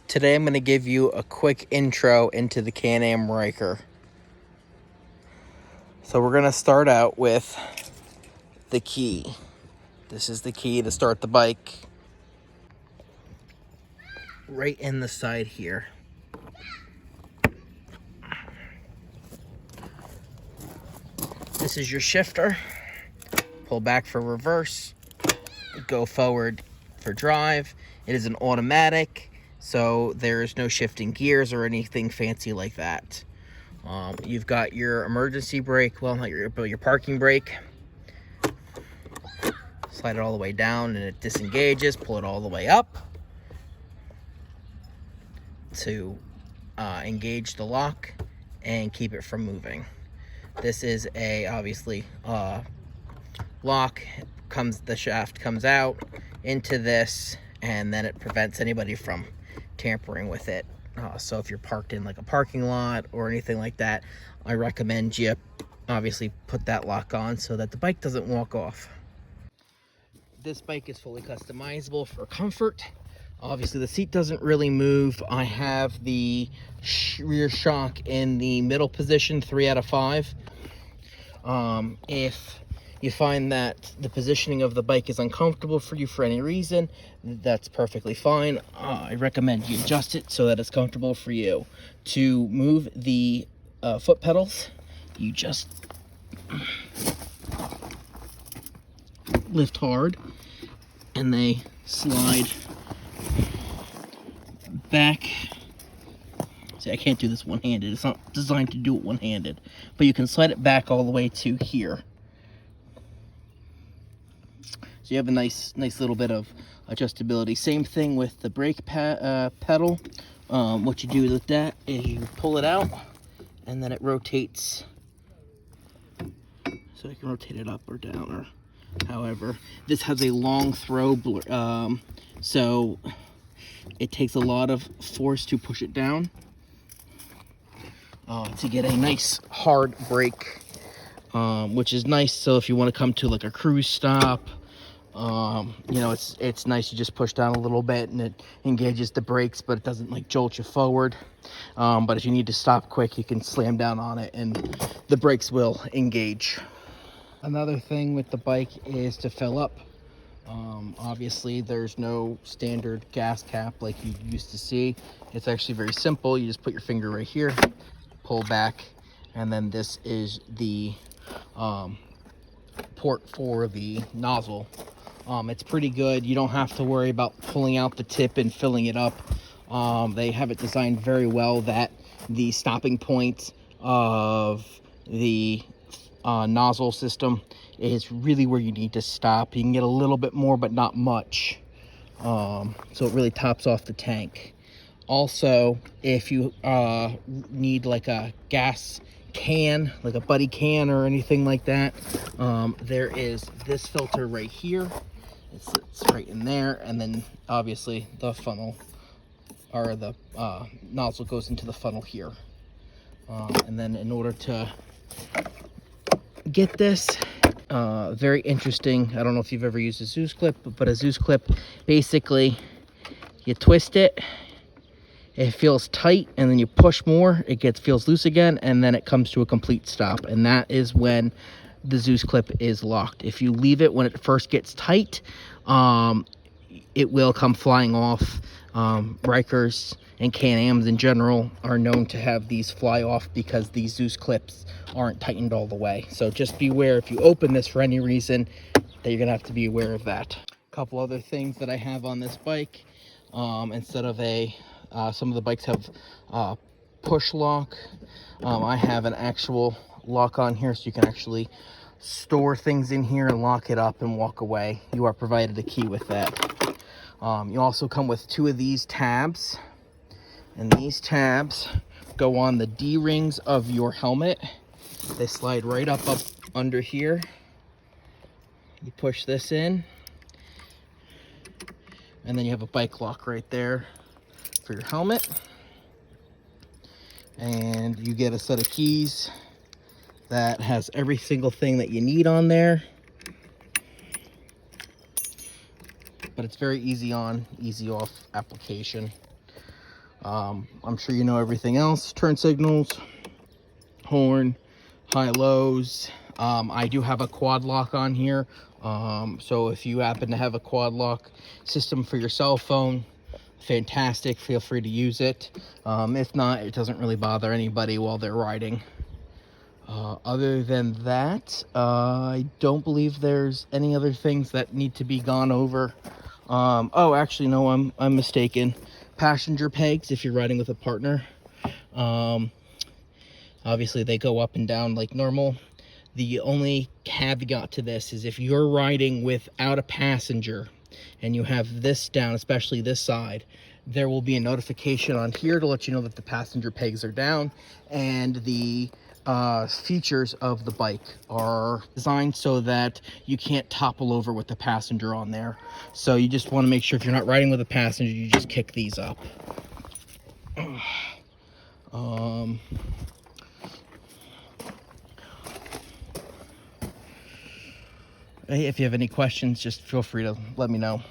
Today I'm going to give you a quick intro into the Can-Am Ryker. So we're going to start out with the key. This is the key to start the bike. Right in the side here. This is your shifter. Pull back for reverse. Go forward for drive. It is an automatic, so there is no shifting gears or anything fancy like that. You've got your emergency brake, well, not your parking brake. Slide it all the way down and it disengages. Pull it all the way up to engage the lock and keep it from moving. This is a obviously lock. The shaft comes out into this, and then it prevents anybody from tampering with it. So if you're parked in like a parking lot or anything like that, I recommend you obviously put that lock on so that the bike doesn't walk off. This bike is fully customizable for comfort. Obviously the seat doesn't really move. I have the rear shock in the middle position, 3 out of 5. If you find that the positioning of the bike is uncomfortable for you for any reason, that's perfectly fine. I recommend you adjust it so that it's comfortable for you. To move the foot pedals, you just lift hard and they slide back. See, I can't do this one-handed. It's not designed to do it one-handed, but you can slide it back all the way to here. So you have a nice little bit of adjustability. Same thing with the brake pedal. What you do with that is you pull it out, and then it rotates. So you can rotate it up or down, or however. This has a long throw, so it takes a lot of force to push it down to get a nice hard brake, which is nice. So if you want to come to like a cruise stop, you know, it's nice. You just push down a little bit and it engages the brakes, but it doesn't like jolt you forward. But if you need to stop quick, you can slam down on it and the brakes will engage. Another thing with the bike is to fill up. Obviously there's no standard gas cap like you used to see. It's actually very simple. You just put your finger right here, pull back, and then this is the port for the nozzle. It's pretty good. You don't have to worry about pulling out the tip and filling it up. They have it designed very well that the stopping point of the nozzle system is really where you need to stop. You can get a little bit more, but not much. So it really tops off the tank. Also, if you need like a gas can, like a buddy can or anything like that, there is this filter right here. It sits right in there, and then obviously the funnel or the nozzle goes into the funnel here. And then in order to get this, very interesting, I don't know if you've ever used a Zeus Clip, but a Zeus Clip, basically you twist it, it feels tight, and then you push more, it feels loose again, and then it comes to a complete stop. And that is when the Zeus Clip is locked. If you leave it when it first gets tight, it will come flying off. Rykers and Can-Ams in general are known to have these fly off because these Zeus Clips aren't tightened all the way. So just beware if you open this for any reason that you're gonna have to be aware of that. A couple other things that I have on this bike, instead of some of the bikes have push lock. I have an actual lock on here, so you can actually store things in here and lock it up and walk away. You are provided a key with that. You also come with 2 of these tabs, and these tabs go on the D-rings of your helmet. They slide right up under here. You push this in, and then you have a bike lock right there for your helmet, and you get a set of keys that has every single thing that you need on there. But it's very easy on, easy off application. I'm sure you know everything else. Turn signals, horn, high lows. I do have a quad lock on here. So if you happen to have a quad lock system for your cell phone, fantastic, feel free to use it. If not, it doesn't really bother anybody while they're riding. Other than that, I don't believe there's any other things that need to be gone over. Oh, actually, no, I'm mistaken. Passenger pegs, if you're riding with a partner, obviously they go up and down like normal. The only caveat to this is if you're riding without a passenger and you have this down, especially this side, there will be a notification on here to let you know that the passenger pegs are down, and the features of the bike are designed so that you can't topple over with the passenger on there. So you just want to make sure if you're not riding with a passenger, you just kick these up. Hey, if you have any questions, just feel free to let me know.